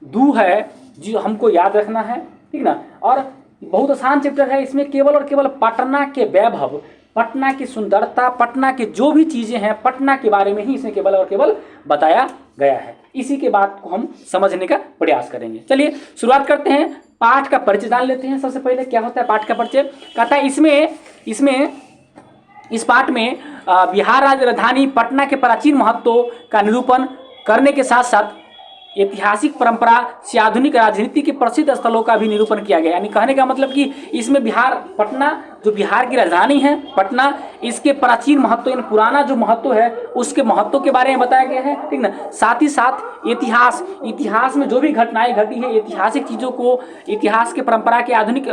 दू है जो हमको याद रखना है, ठीक ना। और बहुत आसान चैप्टर है, इसमें केवल और केवल पटना के वैभव, पटना की सुंदरता, पटना के जो भी चीज़ें हैं पटना के बारे में ही इसमें केवल और केवल बताया गया है। इसी के बात को हम समझने का प्रयास करेंगे। चलिए शुरुआत करते हैं, पाठ का परिचय जान लेते हैं। सबसे पहले क्या होता है पाठ का परिचय, कहता है इसमें इस पाठ में बिहार राज्य राजधानी पटना के प्राचीन महत्व का निरूपण करने के साथ साथ ऐतिहासिक परंपरा से आधुनिक राजनीति के प्रसिद्ध स्थलों का भी निरूपण किया गया। यानी कहने का मतलब कि इसमें बिहार, पटना जो बिहार की राजधानी है पटना, इसके प्राचीन महत्व यानी पुराना जो महत्व है उसके महत्व के बारे में बताया गया है, ठीक ना। साथ ही साथ इतिहास में जो भी घटनाएं घटी है, ऐतिहासिक चीज़ों को, इतिहास के परंपरा के आधुनिक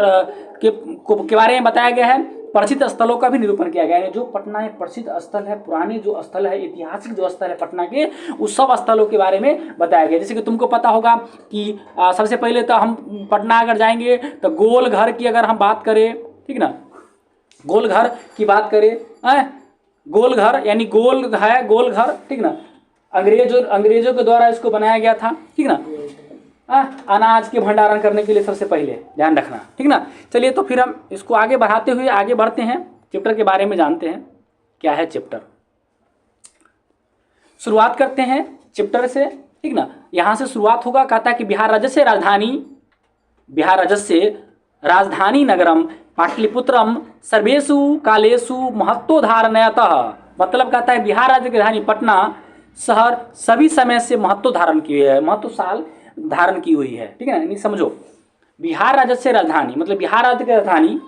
के बारे में बताया गया है। प्रसिद्ध स्थलों का भी निरूपण किया गया है। जो पटना एक प्रसिद्ध स्थल है, पुराने जो स्थल है, ऐतिहासिक जो स्थल है पटना के, उस सब स्थलों के बारे में बताया गया। जैसे कि तुमको पता होगा कि सबसे पहले तो हम पटना अगर जाएंगे तो गोल घर की अगर हम बात करें, ठीक ना, गोल घर की बात करें, गोल घर यानी गोल है, गोल घर, ठीक ना, अंग्रेजों के द्वारा इसको बनाया गया था, ठीक ना, अनाज के भंडारण करने के लिए सबसे पहले ध्यान रखना, ठीक ना। चलिए तो फिर हम इसको आगे बढ़ाते हुए आगे बढ़ते हैं, चैप्टर के बारे में जानते हैं क्या है चैप्टर। शुरुआत करते हैं चैप्टर से, ठीक ना। यहाँ से शुरुआत होगा, कहता है कि बिहार राज्य से राजधानी नगरम पाटलिपुत्रम सर्वेषु कालेषु महत्वोधारणयतः, मतलब कहता है बिहार राज्य की राजधानी पटना शहर सभी समय से महत्व धारण की हुई है, ठीक है ना। नहीं समझो, बिहार राज्य से राजधानी मतलब बिहार राज्य की राजधानी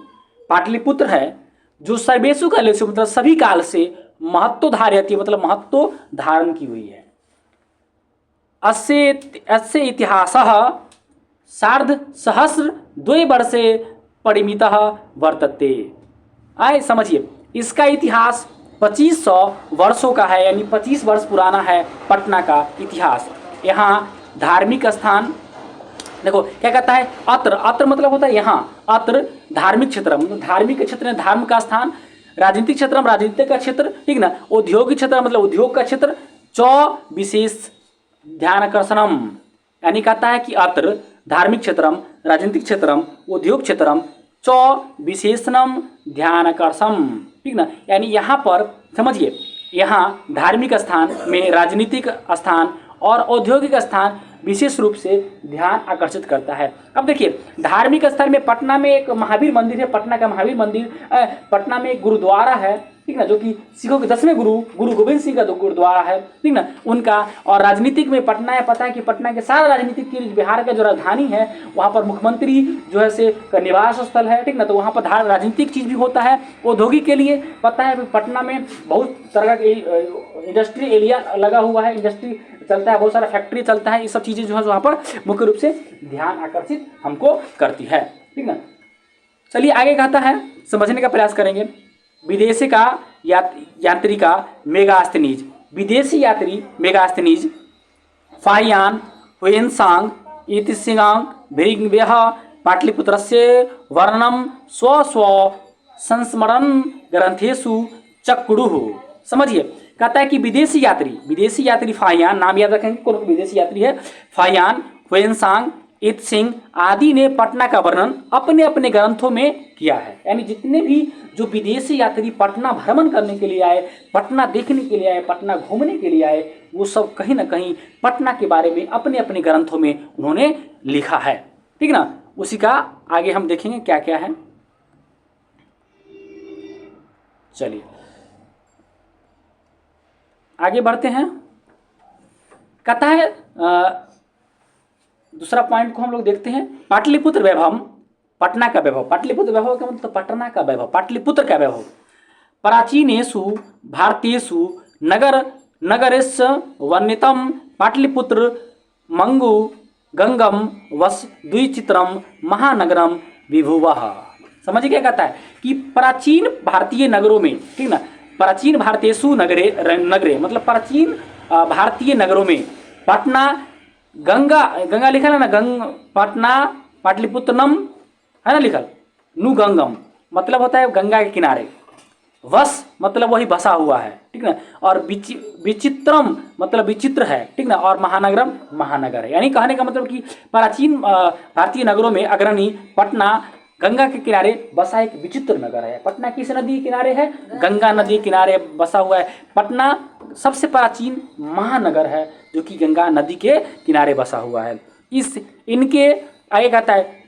पाटलिपुत्र है, जो सर्वेषु कालेषु मतलब सभी काल से महत्व धारयति मतलब महत्व धारण की हुई है। अस्य इतिहासः सार्ध सहस्र 2 वर्षे परिमितः वर्तते। आए समझिए, इसका इतिहास 2500 वर्षों का है, यानी 25 वर्ष पुराना है पटना का इतिहास। यहाँ धार्मिक स्थान देखो क्या कहता है, अत्र मतलब होता है यहाँ, अत्र धार्मिक क्षेत्र मतलब धार्मिक क्षेत्र, धर्म का स्थान, राजनीतिक क्षेत्र राजनीतिक का क्षेत्र, ठीक ना, औद्योगिक क्षेत्र मतलब उद्योग का क्षेत्र, विशेष ध्यान आकर्षणम, यानी कहता है कि अत्र धार्मिक क्षेत्रम राजनीतिक क्षेत्रम उद्योग क्षेत्रम विशेषणम ध्यान आकर्षम, ठीक ना। यानी यहाँ पर समझिए, यहाँ धार्मिक स्थान में राजनीतिक स्थान और औद्योगिक स्थान विशेष रूप से ध्यान आकर्षित करता है। अब देखिए, धार्मिक स्थल में पटना में एक महावीर मंदिर है, पटना का महावीर मंदिर, पटना में एक गुरुद्वारा है, ठीक ना, जो कि सिखों के 10वें गुरु गोविंद सिंह का जो गुरुद्वारा है, ठीक ना, उनका। और राजनीतिक में पटना है, पता है कि पटना के सारा राजनीतिक की बिहार का जो राजधानी है वहाँ पर मुख्यमंत्री जो है से का निवास स्थल है, ठीक ना, तो वहाँ पर राजनीतिक चीज़ भी होता है। औद्योगिक के लिए पता है पटना में बहुत तरह के इंडस्ट्री एरिया लगा हुआ है, इंडस्ट्री चलता है, बहुत सारा फैक्ट्री चलता है, ये सब चीज़ें जो है वहाँ पर मुख्य रूप से ध्यान आकर्षित हमको करती है, ठीक ना। चलिए आगे कहता है, समझने का प्रयास करेंगे। विदेशी का यात्री का मेगास्थनीज, विदेशी यात्री मेगास्थनीज फाहियान हुएनसांग इतिसिंगांग भृंगव्यः पाटलिपुत्रस्य वर्णनम स्व संस्मरण ग्रंथेषु चक्रुः। समझिए, कहता है कि विदेशी यात्री फाहियान, नाम याद रखेंगे कौन विदेशी यात्री है, फाहियान हुएनसांग इत्सिंग आदि ने पटना का वर्णन अपने अपने ग्रंथों में किया है। यानी जितने भी जो विदेशी यात्री पटना भ्रमण करने के लिए आए, पटना देखने के लिए आए, पटना घूमने के लिए आए, वो सब कहीं ना कहीं पटना के बारे में अपने अपने ग्रंथों में उन्होंने लिखा है, ठीक ना। उसी का आगे हम देखेंगे क्या क्या है। चलिए आगे बढ़ते हैं। कहता है दूसरा पॉइंट को हम लोग देखते हैं, पाटलिपुत्र वैभव, पटना का वैभव। पाटलिपुत्र वैभव का मतलब पटना का वैभव, पाटलिपुत्र का वैभव। प्राचीनेषु भारतीयेषु नगरेश वर्णितम पाटलिपुत्र मंगु गंगम वस द्विचित्रम महानगरम विभुवः। समझिए क्या कहता है कि प्राचीन भारतीय नगरों में, ठीक ना, प्राचीन भारतीयेषु नगरे मतलब प्राचीन भारतीय नगरों में पटना, गंगा लिखा है ना, पटना पाटलिपुत्रम है ना लिखल, नु गंगम मतलब होता है गंगा के किनारे, वस मतलब वही बसा हुआ है, ठीक ना। और विचित्रम मतलब विचित्र है, ठीक ना। और महानगरम महानगर है। यानी कहने का मतलब कि प्राचीन भारतीय नगरों में अग्रणी पटना गंगा के किनारे बसा एक विचित्र नगर है। पटना किस नदी के किनारे है? गंगा नदी के किनारे बसा हुआ है। पटना सबसे प्राचीन महानगर है जो कि गंगा नदी के किनारे बसा हुआ है। इस इनके आगे कहता है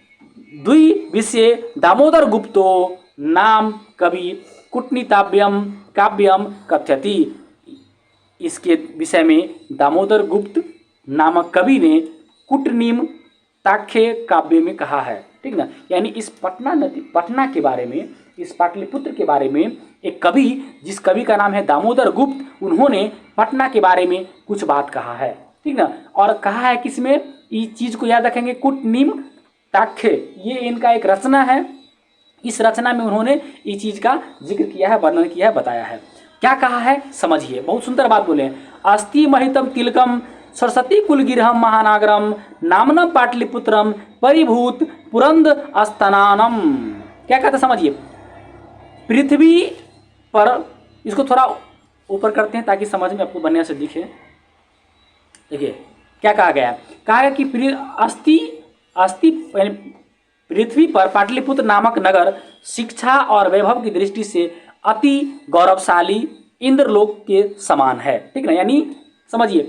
द्वि विषय दामोदर गुप्तो नाम कवि कूटनीताव्यम काव्यम कथ्यति। इसके विषय में दामोदर गुप्त नामक कवि ने कूटनीम ताख्य काव्य में कहा है, ठीक ना। यानी इस पटना नदी पटना के बारे में, इस पाटलिपुत्र के बारे में एक कवि, जिस कवि का नाम है दामोदर गुप्त, उन्होंने पटना के बारे में कुछ बात कहा है, ठीक ना। और कहा है किसमें? इस चीज को याद रखेंगे, कूटनीम ताख्य, ये इनका एक रचना है। इस रचना में उन्होंने इस चीज का जिक्र किया है, वर्णन किया है, बताया है। क्या कहा है समझिए, बहुत सुंदर बात बोले हैं। अस्ति महितम तिलकम सरस्वती कुलगिरहम महानागरम नामनम पाटलिपुत्रम परिभूत पुरंद स्तनानम। क्या कहते समझिए, पृथ्वी पर, इसको थोड़ा ऊपर करते हैं ताकि समझ में आपको बढ़िया से दिखे। देखिए क्या कहा गया, कहा गया कि अस्थि पृथ्वी पर पाटलिपुत्र नामक नगर शिक्षा और वैभव की दृष्टि से अति गौरवशाली इंद्रलोक के समान है, ठीक ना। यानी समझिए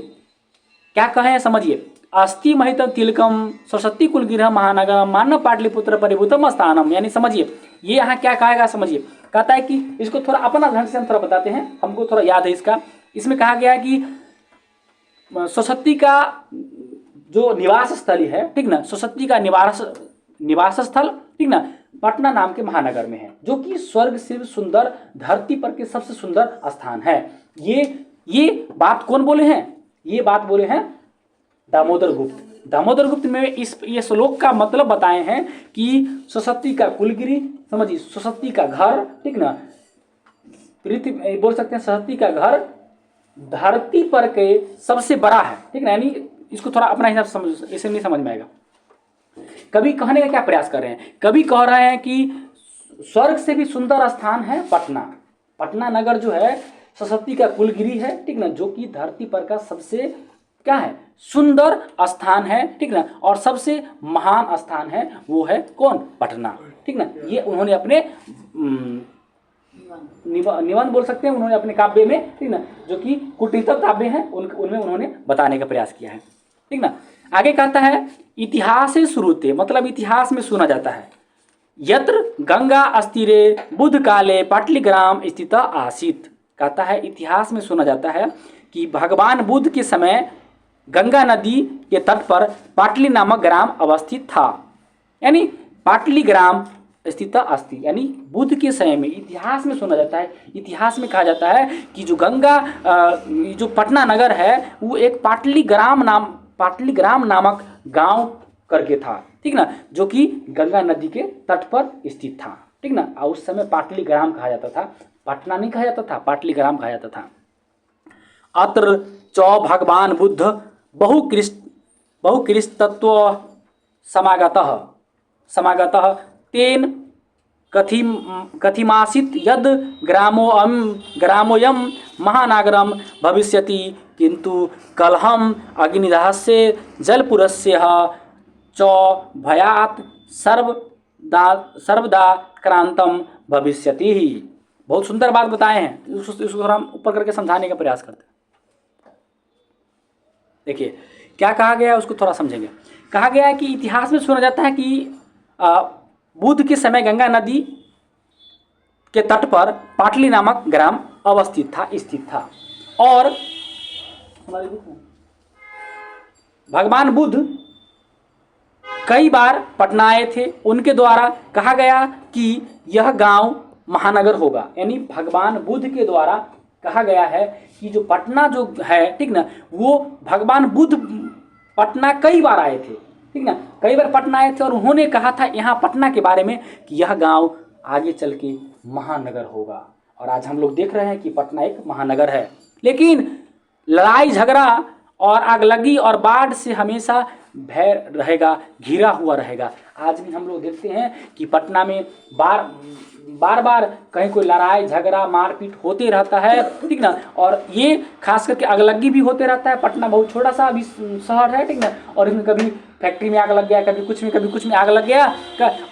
क्या कहे, समझिए। अस्थि महित तिलकम सरस्वती कुलगिरह महानगर मानव पाटलिपुत्र परिभूतम स्थानम। यानी समझिए ये यहाँ क्या कहेगा, समझिए। कहता है कि इसको थोड़ा अपना ढंग से हम थोड़ा बताते हैं, हमको थोड़ा याद है इसका। इसमें कहा गया है कि सरस्वती का जो निवास स्थली है, ठीक ना, सरस्वती का निवास स्थल, ठीक ना, पटना नाम के महानगर में है, जो कि स्वर्ग से सुंदर, धरती पर के सबसे सुंदर स्थान है। ये बात कौन बोले हैं? ये बात बोले हैं दामोदर गुप्त। दामोदर गुप्त में ये श्लोक का मतलब बताए हैं कि सरस्वती का कुलगिरी, समझिए, सरस्वती का घर, ठीक ना, पृथ्वी बोल सकते हैं सरस्वती का घर धरती पर के सबसे बड़ा है, ठीक ना। यानी इसको थोड़ा अपना हिसाब से समझ, इसे नहीं समझ में आएगा। कवि कहने का क्या प्रयास कर रहे हैं? कवि कह रहे हैं कि स्वर्ग से भी सुंदर स्थान है पटना। पटना नगर जो है सरस्वती का कुलगिरी है, ठीक ना, जो कि धरती पर का सबसे क्या है, सुंदर स्थान है, ठीक ना। और सबसे महान स्थान है, वो है कौन? पटना, ठीक ना। ये उन्होंने अपने निबंध बोल सकते हैं, उन्होंने अपने काव्य में, ठीक ना, जो कि कुटीतव काव्य है, उनमें उन्होंने बताने का प्रयास किया है, ठीक ना। आगे कहता है इतिहास से शुरूते, मतलब इतिहास में सुना जाता है, यत्र गंगा अस्तिरे बुद्ध काले पाटलिग्राम स्थित आसीत। कहता है इतिहास में सुना जाता है कि भगवान बुद्ध के समय गंगा नदी के तट पर पाटली नामक ग्राम अवस्थित था। यानी पाटली ग्राम स्थित अस्ति, यानी बुद्ध के समय में, इतिहास में सुना जाता है, इतिहास में कहा जाता है कि जो गंगा जो पटना नगर है वो एक पाटली ग्राम नामक गांव करके था, ठीक ना, जो कि गंगा नदी के तट पर स्थित था, ठीक ना। और उस समय पाटली ग्राम कहा जाता था, पटना नहीं कहा जाता था, पाटली ग्राम कहा जाता था। अत्र चौ भगवान बुद्ध बहुकृष्टत्व समागतः तेन कथिमासीत यद ग्रामोयम महानगरम भविष्यति किंतु कलहम अग्निदहस्य जलपुरस्य च भयात सर्वदा क्रांतम भविष्यति। बहुत सुंदर बात बताए हैं, इसको हम ऊपर करके समझाने का प्रयास करते हैं। देखिए क्या कहा गया है, उसको थोड़ा समझेंगे। कहा गया है कि इतिहास में सुना जाता है कि बुद्ध के समय गंगा नदी के तट पर पाटली नामक ग्राम स्थित था और भगवान बुद्ध कई बार पटना आए थे, उनके द्वारा कहा गया कि यह गांव महानगर होगा। यानी भगवान बुद्ध के द्वारा कहा गया है कि जो पटना जो है, ठीक ना, वो भगवान बुद्ध पटना कई बार आए थे, ठीक ना, कई बार पटना आए थे और उन्होंने कहा था यहाँ पटना के बारे में कि यह गांव आगे चल के महानगर होगा। और आज हम लोग देख रहे हैं कि पटना एक महानगर है। लेकिन लड़ाई झगड़ा और आगलगी और बाढ़ से हमेशा भय रहेगा, घिरा हुआ रहेगा। आज भी हम लोग देखते हैं कि पटना में बार बार कहीं कोई लड़ाई झगड़ा मारपीट होते रहता है, ठीक ना। और ये खास करके आगलगी भी होते रहता है। पटना बहुत छोटा सा अभी शहर है, ठीक ना। और इसमें कभी फैक्ट्री में आग लग गया, कभी कुछ में आग लग गया।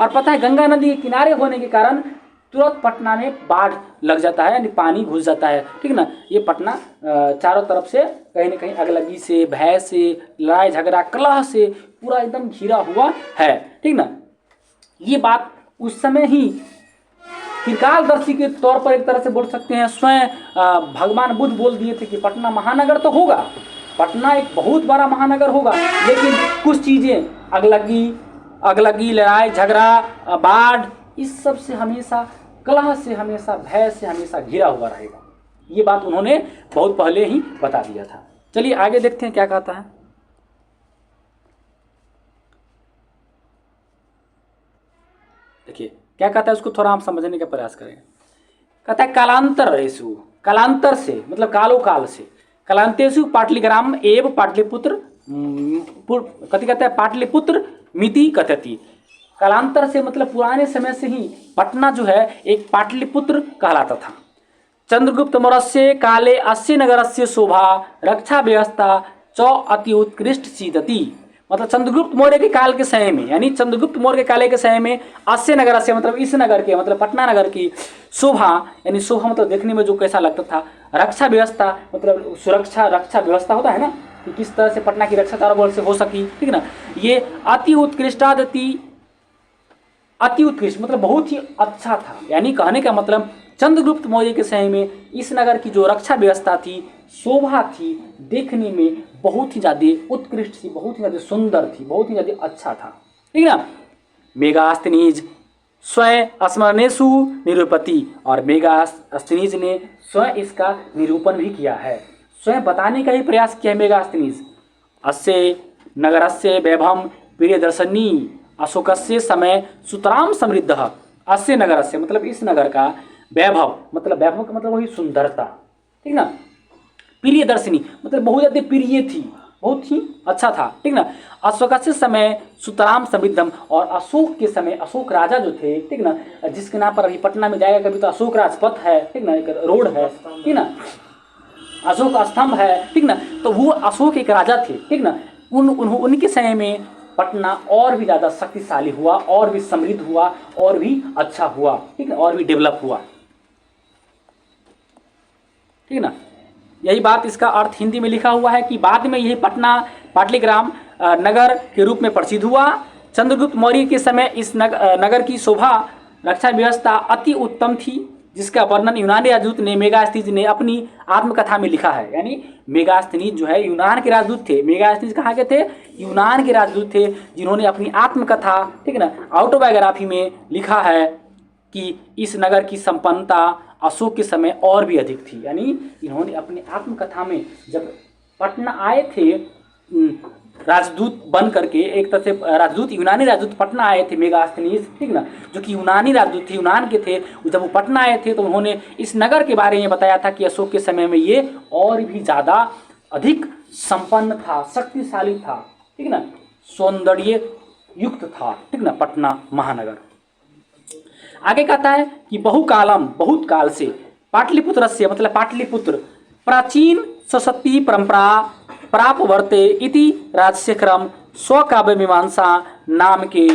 और पता है गंगा नदी के किनारे होने के कारण तुरंत पटना में बाढ़ लग जाता है, यानी पानी घुस जाता है, ठीक ना। ये पटना चारों तरफ से कहीं ना कहीं आगलगी से, भय से, लड़ाई झगड़ा कलह से पूरा एकदम घिरा हुआ है, ठीक ना। ये बात उस समय ही त्रिकालदर्शी के तौर पर एक तरह से बोल सकते हैं, स्वयं भगवान बुद्ध बोल दिए थे कि पटना महानगर तो होगा, पटना एक बहुत बड़ा महानगर होगा, लेकिन कुछ चीज़ें अगलगी, लड़ाई झगड़ा, बाढ़, इस सब से हमेशा, कलह से हमेशा, भय से हमेशा घिरा हुआ रहेगा। ये बात उन्होंने बहुत पहले ही बता दिया था। चलिए आगे देखते हैं क्या कहता है। देखिए क्या कहता है, उसको थोड़ा हम समझने का प्रयास करेंगे। कहता है कालांतरेषु, कालांतर से मतलब कालो काल से, कालांतेषु पाटलिग्राम एवं पाटलिपुत्र कथी कहता है, पाटलिपुत्र मिति कथति। कालांतर से मतलब पुराने समय से ही पटना जो है एक पाटलिपुत्र कहलाता था। चंद्रगुप्त मौर्य काले अस्य नगरस्य शोभा रक्षा व्यवस्था च अति उत्कृष्ट सीदति। मतलब चंद्रगुप्त मौर्य के काल के समय में, यानी चंद्रगुप्त मौर्य के काल के समय में अस्य नगर से मतलब इस नगर के, मतलब पटना नगर की शोभा, यानी शोभा मतलब देखने में जो कैसा लगता था, रक्षा व्यवस्था मतलब सुरक्षा, रक्षा व्यवस्था होता है ना कि किस तरह से पटना की रक्षा चारों ओर से हो सकी, ठीक ना। ये अति उत्कृष्ट मतलब बहुत ही अच्छा था। यानी कहने का मतलब चंद्रगुप्त मौर्य के समय में इस नगर की जो रक्षा व्यवस्था थी, शोभा थी, देखने में बहुत ही ज़्यादा उत्कृष्ट थी, बहुत ही ज़्यादा सुंदर थी, बहुत ही ज़्यादा अच्छा था, ठीक ना। मेगास्थनीज स्वयं स्मरणेशु निरूपति, और मेगास्थनीज ने स्वयं इसका निरूपण भी किया है, स्वयं बताने का ही प्रयास किया है मेगास्थनीज। अस्य नगरस्य वैभवम प्रियदर्शनी अशोकस्य समय सुतराम समृद्ध। अस्य नगरस्य मतलब इस नगर का, वैभव का मतलब वही सुंदरता, ठीक ना। प्रियदर्शिनी मतलब बहुत ज़्यादा प्रिय थी, बहुत ही अच्छा था, ठीक ना। अशोकस्य समय सुतराम समृद्धम, और अशोक के समय अशोक राजा जो थे, ठीक ना, जिसके नाम पर अभी पटना में जाएगा कभी तो अशोक राजपथ है, ठीक ना, एक रोड है, ठीक ना, अशोक स्तंभ है, ठीक ना। तो वो अशोक एक राजा थे, ठीक ना। उनके समय में पटना और भी ज़्यादा शक्तिशाली हुआ, और भी समृद्ध हुआ, और भी अच्छा हुआ, ठीक है, और भी डेवलप हुआ, ठीक ना। यही बात, इसका अर्थ हिंदी में लिखा हुआ है कि बाद में यही पटना पाटलिग्राम नगर के रूप में प्रसिद्ध हुआ। चंद्रगुप्त मौर्य के समय इस नगर की शोभा, रक्षा व्यवस्था अति उत्तम थी, जिसका वर्णन यूनानी राजदूत ने, मेगास्थनीज ने अपनी आत्मकथा में लिखा है। यानी मेगास्थनीज जो है यूनान के राजदूत थे। मेगास्थनीज कहाँ के थे? यूनान के राजदूत थे, जिन्होंने अपनी आत्मकथा, ठीक है ना, ऑटोबायोग्राफी में लिखा है कि इस नगर की संपन्नता अशोक के समय और भी अधिक थी। यानी इन्होंने अपनी आत्मकथा में जब पटना आए थे राजदूत बन करके, एक तरह से राजदूत, यूनानी राजदूत पटना आए थे मेगास्थनीज, ठीक ना, जो कि यूनानी राजदूत थे, यूनान के थे। जब वो पटना आए थे तो उन्होंने इस नगर के बारे में बताया था कि अशोक के समय में ये और भी ज़्यादा अधिक संपन्न था, शक्तिशाली था, ठीक ना, सौंदर्य युक्त था, ठीक ना, पटना महानगर। आगे कहता है कि बहुकालम, बहुत काल से, पाटलिपुत्र से मतलब पाटलिपुत्र, प्राचीन सशक्ति परंपरा प्राप वर्ते इति राजशेखरम स्वकाव्य मीमांसा नाम के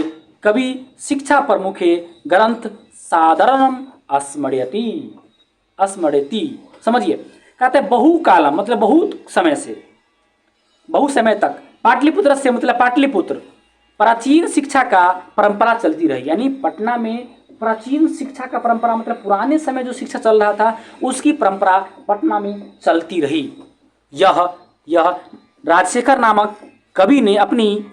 कवि शिक्षा प्रमुखे ग्रंथ साधारणम स्मृति। समझिए, कहते हैं बहुकालम मतलब बहुत समय से, बहुत समय तक, पाटलिपुत्र से मतलब पाटलिपुत्र, प्राचीन शिक्षा का परंपरा चलती रही। यानी पटना में प्राचीन शिक्षा का परंपरा मतलब पुराने समय जो शिक्षा चल रहा था उसकी परंपरा पटना में चलती रही। यह राजशेखर नामक कवि ने अपनी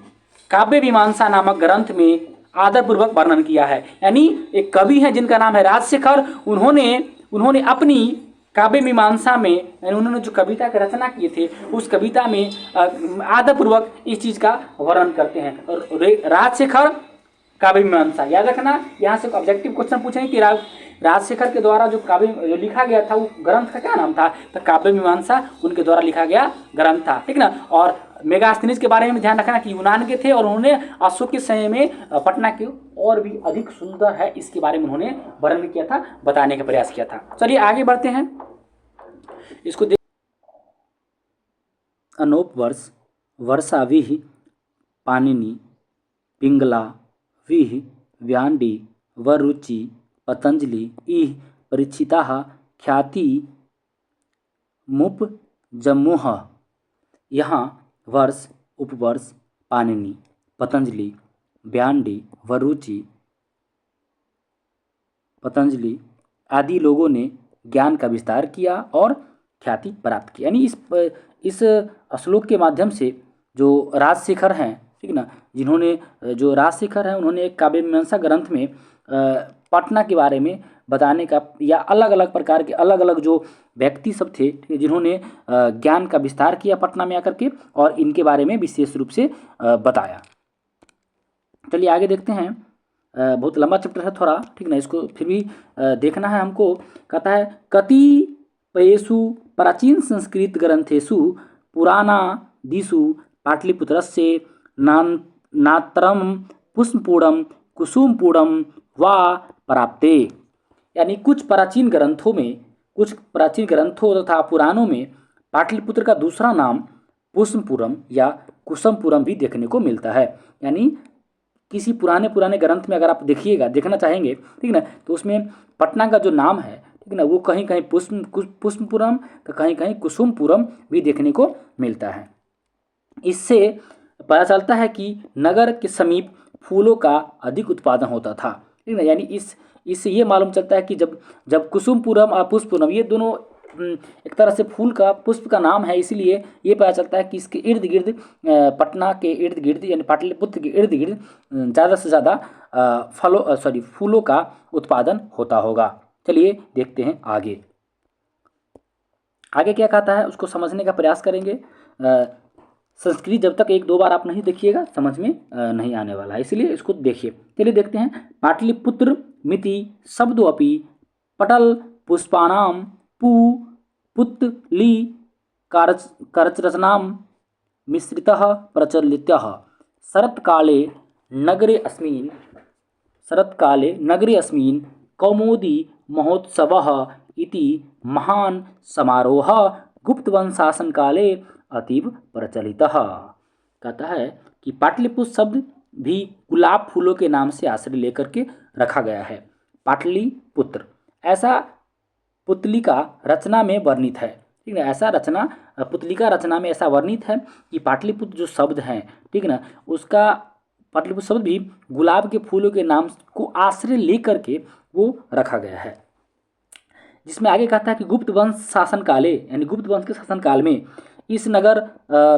काव्य मीमांसा नामक ग्रंथ में आदरपूर्वक वर्णन किया है। यानी एक कवि हैं जिनका नाम है राजशेखर, उन्होंने अपनी काव्य मीमांसा में, यानी उन्होंने जो कविता की रचना किए थे उस कविता में आदरपूर्वक इस चीज़ का वर्णन करते हैं। और राजशेखर काव्य मीमांसा, याद रखना, यहाँ से ऑब्जेक्टिव क्वेश्चन पूछेंगे कि राजशेखर के द्वारा जो काव्य जो लिखा गया था वो ग्रंथ का क्या नाम था? तो काव्य मीमांसा उनके द्वारा लिखा गया ग्रंथ था, ठीक ना। और मेगास्थनीज के बारे में ध्यान रखना कि यूनान के थे और उन्होंने अशोक के समय में पटना के और भी अधिक सुंदर है इसके बारे में उन्होंने वर्णन किया था, बताने का प्रयास किया था। चलिए आगे बढ़ते हैं, इसको देख। अनोपवर्ष वर्षाविः पाणिनि पिंगला विः व्यांडी वरुचि पतंजलि इह परीक्षिता ख्याति मुप जम्मूह। यहाँ वर्ष उपवर्ष पाणिनि पतंजलि व्यांडी वरुचि पतंजलि आदि लोगों ने ज्ञान का विस्तार किया और ख्याति प्राप्त की। यानी इस श्लोक के माध्यम से जो राजशेखर हैं, ठीक ना, जिन्होंने जो राजशेखर हैं उन्होंने एक काव्य मीमांसा ग्रंथ में पटना के बारे में बताने का, या अलग अलग प्रकार के अलग अलग जो व्यक्ति सब थे, ठीक है, जिन्होंने ज्ञान का विस्तार किया पटना में आकर के और इनके बारे में विशेष रूप से बताया। चलिए आगे देखते हैं। बहुत लंबा चैप्टर है थोड़ा, ठीक ना, इसको फिर भी देखना है हमको। कहता है कतिपयेषु प्राचीन संस्कृत ग्रंथेषु पुराणादिषु पाटलिपुत्रस्य नात्रम पुष्पपूरम कुसुमपूरम वा प्राप्ते। यानी कुछ प्राचीन ग्रंथों तथा पुराणों में पाटलिपुत्र का दूसरा नाम पुष्पपुरम या कुसुमपुरम भी देखने को मिलता है। यानी किसी पुराने ग्रंथ में अगर आप देखना चाहेंगे, ठीक ना, तो उसमें पटना का जो नाम है, ठीक ना, वो कहीं कहीं पुष्पपुरम तो कहीं कहीं कुसुमपुरम भी देखने को मिलता है। इससे पता चलता है कि नगर के समीप फूलों का अधिक उत्पादन होता था, ठीक ना। यानी इससे ये मालूम चलता है कि जब कुसुमपुरम और पुष्पपुरम ये दोनों एक तरह से फूल का पुष्प का नाम है, इसीलिए ये पता चलता है कि इसके इर्द गिर्द पटना के इर्द गिर्द यानी पाटलिपुत्र के इर्द गिर्द ज़्यादा से ज़्यादा फूलों का उत्पादन होता होगा। चलिए देखते हैं आगे क्या कहता है, उसको समझने का प्रयास करेंगे। संस्कृत जब तक एक दो बार आप नहीं देखिएगा समझ में नहीं आने वाला है, इसलिए इसको देखिए। चलिए देखते हैं। पाटलिपुत्र मिति शब्दोऽपि पटल पुष्पाणाम पुत्तली करचरचनां मिश्रितः प्रचलितः शरत्काले नगरे अस्मिन् कौमुदी महोत्सवः इति महान् समारोहः गुप्तवंश शासन काले अतीव प्रचलितः। कहता है कि पाटलिपुत्र शब्द भी गुलाब फूलों के नाम से आश्रय लेकर के रखा गया है। पाटलिपुत्र ऐसा पुतलिका रचना में वर्णित है, ठीक ना, पुतलिका रचना में ऐसा वर्णित है कि पाटलिपुत्र जो शब्द हैं, ठीक ना, उसका पाटलिपुत्र शब्द भी गुलाब के फूलों के नाम को आश्रय लेकर के वो रखा गया है। जिसमें आगे कहता है कि गुप्त वंश शासन काले यानी गुप्त वंश के शासन काल में इस नगर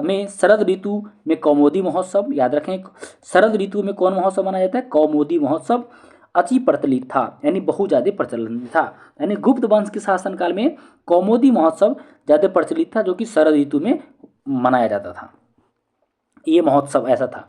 में शरद ऋतु में कौमुदी महोत्सव, याद रखें शरद ऋतु में कौन महोत्सव मनाया जाता है? कौमुदी महोत्सव अति प्रचलित था, यानी बहुत ज़्यादा प्रचलित था। यानी गुप्त वंश के शासनकाल में कौमुदी महोत्सव ज़्यादा प्रचलित था, जो कि शरद ऋतु में मनाया जाता था। ये महोत्सव ऐसा था।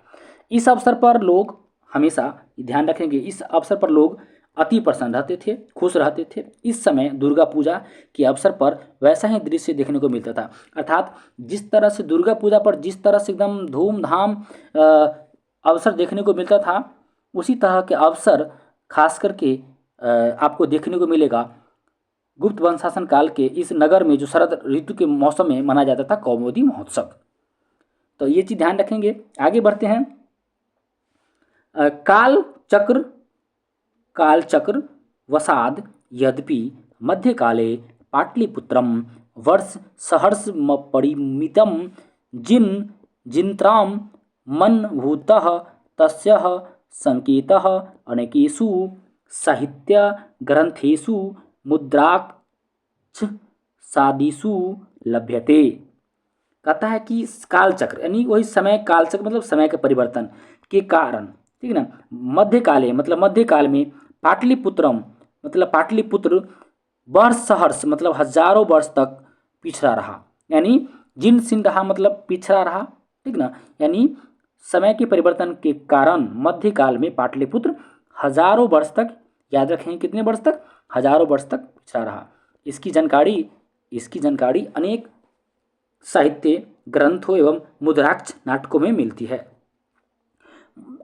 इस अवसर पर लोग हमेशा ध्यान रखेंगे, इस अवसर पर लोग अति प्रसन्न रहते थे, खुश रहते थे। इस समय दुर्गा पूजा के अवसर पर वैसा ही दृश्य देखने को मिलता था। अर्थात जिस तरह से दुर्गा पूजा पर जिस तरह से एकदम धूमधाम अवसर देखने को मिलता था, उसी तरह के अवसर खास करके आपको देखने को मिलेगा गुप्त वंश शासन काल के इस नगर में, जो शरद ऋतु के मौसम में मनाया जाता था कौमुदी महोत्सव। तो ये चीज़ ध्यान रखेंगे। आगे बढ़ते हैं। कालचक्र वसाद यद्यपि मध्यकाले पाटलिपुत्रम वर्ष सहर्ष परिमितम जिन्त्रां मनभूतः तस्यः संकेतः अनेकेषु साहित्य ग्रंथेषु मुद्राक्षसादिषु लभ्यते। कहता है कि कालचक्र यानी वही समय, कालचक्र मतलब समय के परिवर्तन के कारण, ठीक है ना, मध्यकाले मतलब मध्यकाल में पाटलिपुत्रम मतलब पाटलिपुत्र वर्ष सहर्ष मतलब हजारों वर्ष तक पिछड़ा रहा, यानी जीर्ण शीर्ण रहा मतलब पिछड़ा रहा, ठीक ना। यानी समय के परिवर्तन के कारण मध्यकाल में पाटलिपुत्र हजारों वर्ष तक याद रखें कितने वर्ष तक, हजारों वर्ष तक पिछड़ा रहा। इसकी जानकारी अनेक साहित्य ग्रंथों एवं मुद्राक्ष नाटकों में मिलती है।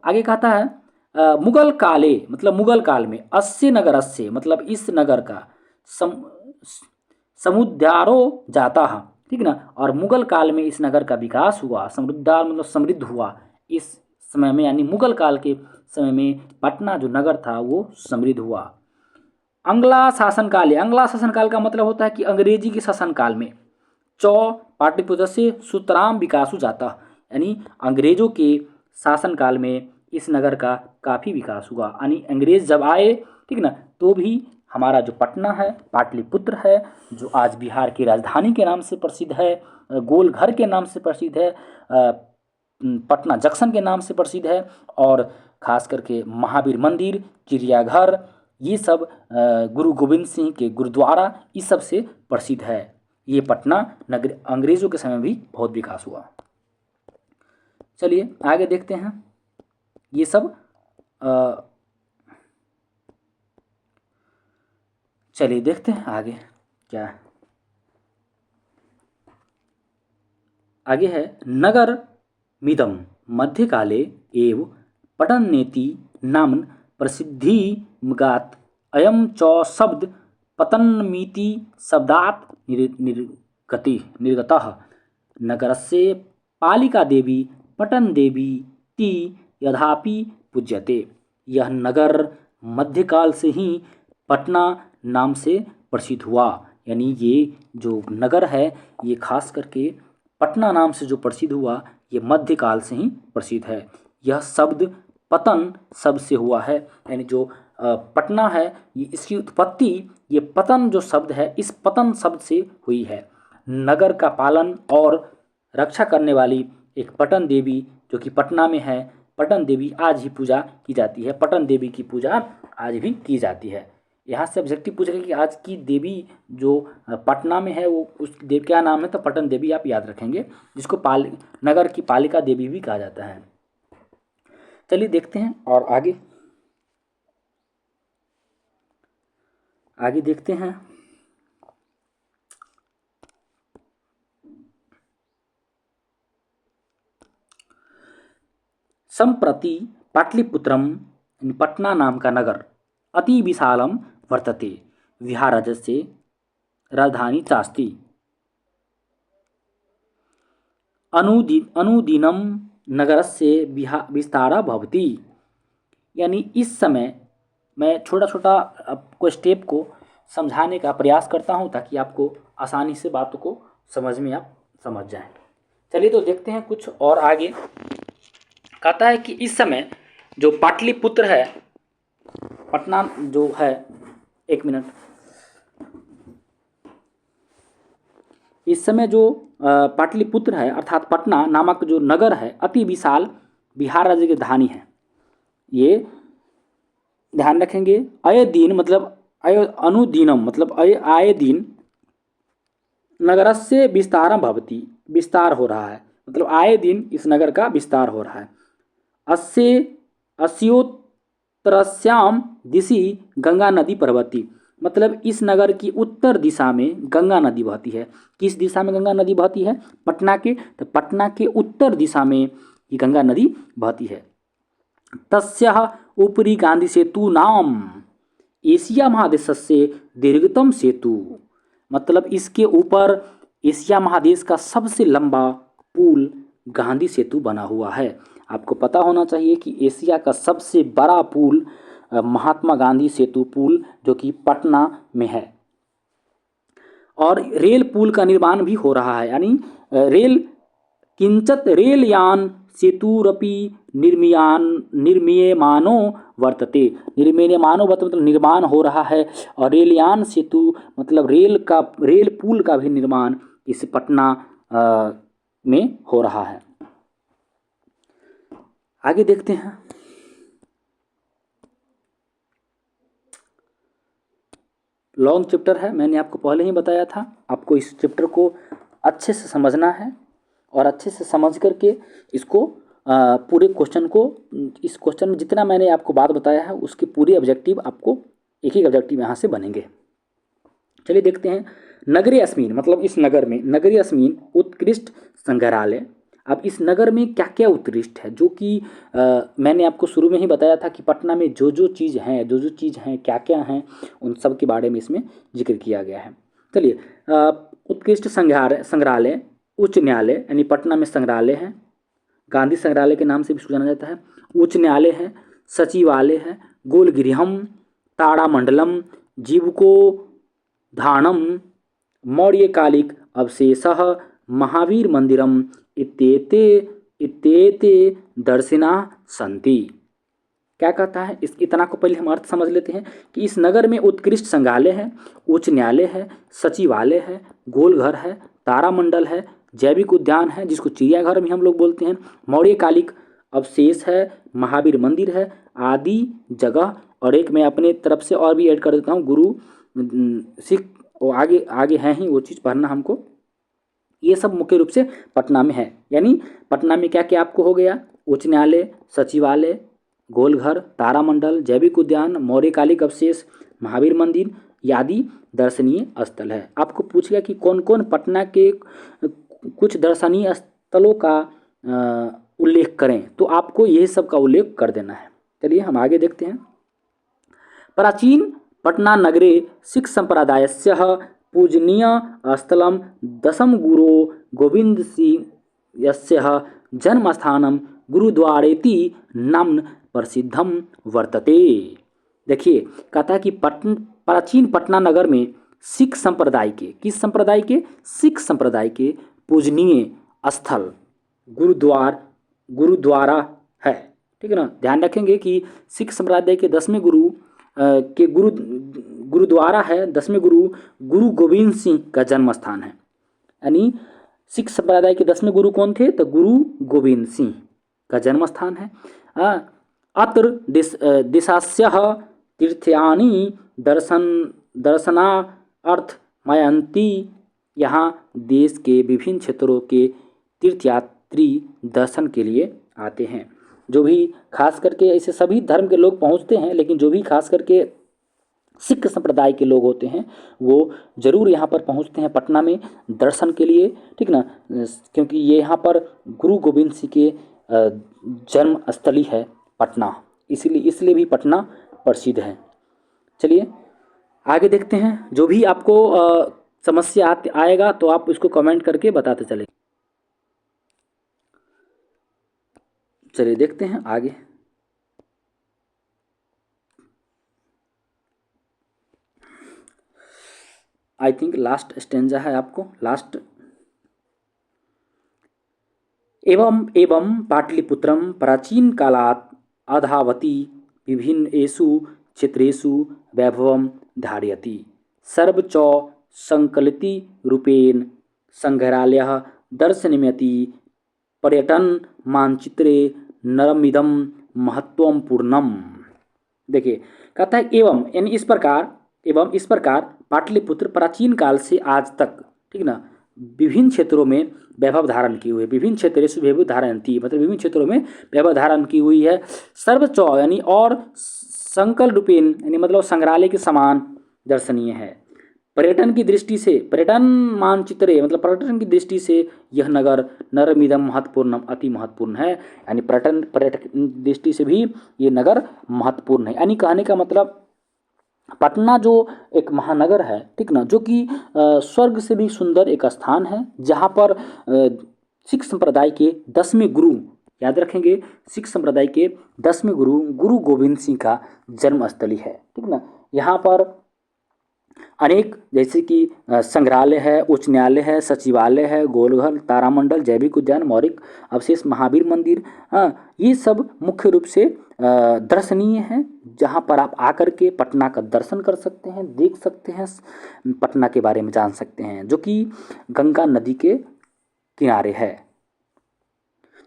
आगे कहता है मुगल काले मतलब मुगल काल में, अस्य नगरस्य मतलब इस नगर का समुद्धारो जाता है, ठीक ना। और मुगल काल में इस नगर का विकास हुआ, समुद्धार मतलब समृद्ध हुआ इस समय में, यानी मुगल काल के समय में पटना जो नगर था वो समृद्ध हुआ। अंग्ला शासनकाल, अंग्ला शासनकाल का मतलब होता है कि अंग्रेजी के शासनकाल में। चौ पाटलिपुत्र से सुतराम विकासु जाता, यानी अंग्रेजों के शासनकाल में इस नगर का काफ़ी विकास हुआ, यानी अंग्रेज जब आए, ठीक ना, तो भी हमारा जो पटना है, पाटलिपुत्र है, जो आज बिहार की राजधानी के नाम से प्रसिद्ध है, गोल घर के नाम से प्रसिद्ध है, पटना जंक्शन के नाम से प्रसिद्ध है, और खास करके महावीर मंदिर, चिड़ियाघर, ये सब गुरु गोविंद सिंह के गुरुद्वारा, इस सब से प्रसिद्ध है। ये पटना नगर अंग्रेजों के समय भी बहुत विकास हुआ। चलिए आगे देखते हैं। ये सब चलिए देखते हैं आगे क्या है। आगे है नगर मिदम मध्यकाले एव पटन्नेति नामन प्रसिद्धिमगात् अयं च शब्द पतन्मीति शब्दात् निर्गतः नगरस्य पालिका देवी पटन देवी ती यद्यपि पूज्यते। यह नगर मध्यकाल से ही पटना नाम से प्रसिद्ध हुआ, यानी ये जो नगर है ये खास करके पटना नाम से जो प्रसिद्ध हुआ, ये मध्यकाल से ही प्रसिद्ध है। यह शब्द पतन शब्द से हुआ है, यानी जो पटना है ये इसकी उत्पत्ति ये पतन जो शब्द है इस पतन शब्द से हुई है। नगर का पालन और रक्षा करने वाली एक पटन देवी जो कि पटना में है, पटन देवी आज ही पूजा की जाती है। पटन देवी की पूजा आज भी की जाती है। यहाँ से ऑब्जेक्टिव पूछ रहे कि आज की देवी जो पटना में है वो उस देव क्या नाम है, तो पटन देवी आप याद रखेंगे, जिसको नगर की पालिका देवी भी कहा जाता है। चलिए देखते हैं और आगे देखते हैं। संप्रति पाटलिपुत्रम पटना नाम का नगर अति विशालम वर्तते, बिहारराज्यस्य राजधानी चास्ति। अनुदिनं नगरस्य विस्तारः भवति, यानी इस समय मैं छोटा छोटा आपको स्टेप को समझाने का प्रयास करता हूं ताकि आपको आसानी से बातों को समझ में आप समझ जाएं। चलिए तो देखते हैं कुछ और आगे। कहता है कि इस समय जो पाटलिपुत्र है, पटना जो है, एक मिनट, इस समय जो पाटलिपुत्र है अर्थात पटना नामक जो नगर है अति विशाल बिहार राज्य की राजधानी है। ये ध्यान रखेंगे। आए दिन मतलब अनुदिनम मतलब आए दिन नगरस्य विस्तारम भवति, विस्तार हो रहा है, मतलब आए दिन इस नगर का विस्तार हो रहा है। अस्योत्तरस्याम दिशि गंगा नदी प्रवहति, मतलब इस नगर की उत्तर दिशा में गंगा नदी बहती है। किस दिशा में गंगा नदी बहती है? पटना के, तो पटना के उत्तर दिशा में ये गंगा नदी बहती है। तस्याः उपरि गांधी सेतु नाम एशिया महादेशस्य दीर्घतम सेतु, मतलब इसके ऊपर एशिया महादेश का सबसे लंबा पुल गांधी सेतु बना हुआ है। आपको पता होना चाहिए कि एशिया का सबसे बड़ा पुल महात्मा गांधी सेतु पुल जो कि पटना में है। और रेल पुल का निर्माण भी हो रहा है, यानी किंचित रेलयान सेतुरपि निर्मीयमानो वर्तते। निर्मीयमानो मतलब निर्माण हो रहा है, और रेलयान सेतु मतलब रेल पुल का भी निर्माण इस पटना में हो रहा है। आगे देखते हैं। लॉन्ग चैप्टर है, मैंने आपको पहले ही बताया था। आपको इस चैप्टर को अच्छे से समझना है और अच्छे से समझ करके इसको पूरे क्वेश्चन को, इस क्वेश्चन में जितना मैंने आपको बात बताया है उसके पूरे ऑब्जेक्टिव आपको एक ही ऑब्जेक्टिव यहाँ से बनेंगे। चलिए देखते हैं। नगरी अस्मिन मतलब इस नगर में, नगरी अस्मिन उत्कृष्ट संग्रहालय। अब इस नगर में क्या क्या उत्कृष्ट है, जो कि मैंने आपको शुरू में ही बताया था कि पटना में जो जो चीज़ हैं, जो जो चीज़ हैं, क्या क्या हैं, उन सब के बारे में इसमें जिक्र किया गया है। चलिए, उत्कृष्ट संग्रहालय, उच्च न्यायालय, यानी पटना में संग्रहालय है, गांधी संग्रहालय के नाम से भी जाना जाता है, उच्च न्यायालय है, सचिवालय है, गोलगृहम, ताड़ामंडलम, जीवको धानम, मौर्यकालिक अवशेषः, महावीर मंदिरम इत्येते इत्येते दर्शना सन्ति। क्या कहता है, इस इतना को पहले हम अर्थ समझ लेते हैं कि इस नगर में उत्कृष्ट संग्रहालय है, उच्च न्यायालय है, सचिवालय है, गोलघर है, तारामंडल है, जैविक उद्यान है जिसको चिड़ियाघर भी हम लोग बोलते हैं, मौर्यकालिक अवशेष है, महावीर मंदिर है, आदि जगह। और एक मैं अपने तरफ से और भी ऐड कर देता हूँ, गुरु सिख, वो आगे आगे हैं ही, वो चीज़ पढ़ना हमको। ये सब मुख्य रूप से पटना में है। यानी पटना में क्या क्या आपको हो गया, उच्च न्यायालय, सचिवालय, गोलघर, तारामंडल, जैविक उद्यान, मौर्यकालिक अवशेष, महावीर मंदिर आदि दर्शनीय स्थल है। आपको पूछेगा कि कौन कौन पटना के कुछ दर्शनीय स्थलों का उल्लेख करें, तो आपको यही सब का उल्लेख कर देना है। चलिए हम आगे देखते हैं। प्राचीन पटना नगरे सिख संप्रदायस्य पूजनीय स्थलम दशम गुरो गोविंद सिंह जन्मस्थानम गुरुद्वारेति नाम्न प्रसिद्धम वर्तते। देखिए, कहता है कि प्राचीन पटना नगर में सिख संप्रदाय के, किस संप्रदाय के, सिख संप्रदाय के पूजनीय स्थल गुरुद्वारा है। ठीक है ना, ध्यान रखेंगे कि सिख संप्रदाय के 10वें गुरु के गुरुद्वारा है, 10वें गुरु गुरु गोविंद सिंह का जन्म स्थान है। यानी सिख संप्रदाय के 10वें गुरु कौन थे, तो गुरु गोविंद सिंह का जन्म स्थान है। अत्र दिशास्यः तीर्थयानि दर्शनार्थ मयंती। यहाँ देश के विभिन्न क्षेत्रों के तीर्थयात्री दर्शन के लिए आते हैं। जो भी खास करके, ऐसे सभी धर्म के लोग पहुँचते हैं, लेकिन जो भी खास करके सिख संप्रदाय के लोग होते हैं वो जरूर यहाँ पर पहुँचते हैं पटना में दर्शन के लिए। ठीक ना, क्योंकि ये यहाँ पर गुरु गोविंद सिंह के जन्म स्थली है पटना, इसलिए भी पटना प्रसिद्ध है। चलिए आगे देखते हैं। जो भी आपको समस्या आएगा तो आप इसको कमेंट करके बताते चले। चलिए देखते हैं आगे। आई थिंक लास्ट स्टेंजा है आपको, लास्ट। एवं पाटलिपुत्रम प्राचीन कालात् अधावती विभिन्नेषु क्षेत्रेषु वैभवं धारयति। सर्वच संकलिति रूपेण संग्रहालयः दर्शनीयमिति पर्यटन मानचित्रे नरमिदं महत्वं पूर्णम। देखिए, कहता है एवं, यानी इस प्रकार पाटलिपुत्र प्राचीन काल से आज तक, ठीक ना, विभिन्न क्षेत्रों में वैभव धारण की हुई है। विभिन्न क्षेत्रेषु वैभव धारयन्ति मतलब विभिन्न क्षेत्रों में वैभव धारण की हुई है। सर्वच यानी और संकल रूपेण यानी मतलब संग्रहालय के समान दर्शनीय है। पर्यटन की दृष्टि से, पर्यटन मानचित्रे मतलब पर्यटन की दृष्टि से यह नगर नरमिदम महत्वपूर्ण, अति महत्वपूर्ण है। यानी पर्यटन दृष्टि से भी ये नगर महत्वपूर्ण है। यानी कहने का मतलब पटना जो एक महानगर है, ठीक ना, जो कि स्वर्ग से भी सुंदर एक स्थान है, जहाँ पर सिख संप्रदाय के 10वें गुरु, याद रखेंगे, सिख संप्रदाय के 10वें गुरु गुरु गोविंद सिंह का जन्मस्थली है। ठीक ना, यहाँ पर अनेक जैसे कि संग्रहालय है, उच्च न्यायालय है, सचिवालय है, गोलघर, तारामंडल, जैविक उद्यान, मौलिक अवशेष, महावीर मंदिर, ये सब मुख्य रूप से दर्शनीय हैं, जहाँ पर आप आकर के पटना का दर्शन कर सकते हैं, देख सकते हैं, पटना के बारे में जान सकते हैं, जो कि गंगा नदी के किनारे है।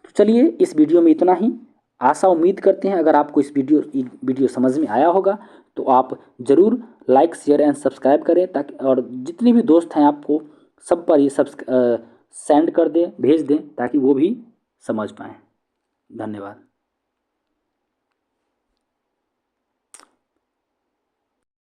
तो चलिए इस वीडियो में इतना ही। आशा उम्मीद करते हैं अगर आपको इस वीडियो समझ में आया होगा तो आप ज़रूर लाइक, शेयर एंड सब्सक्राइब करें, ताकि और जितने भी दोस्त हैं आपको सब पर ये सेंड कर दें, भेज दें, ताकि वो भी समझ पाएँ। धन्यवाद।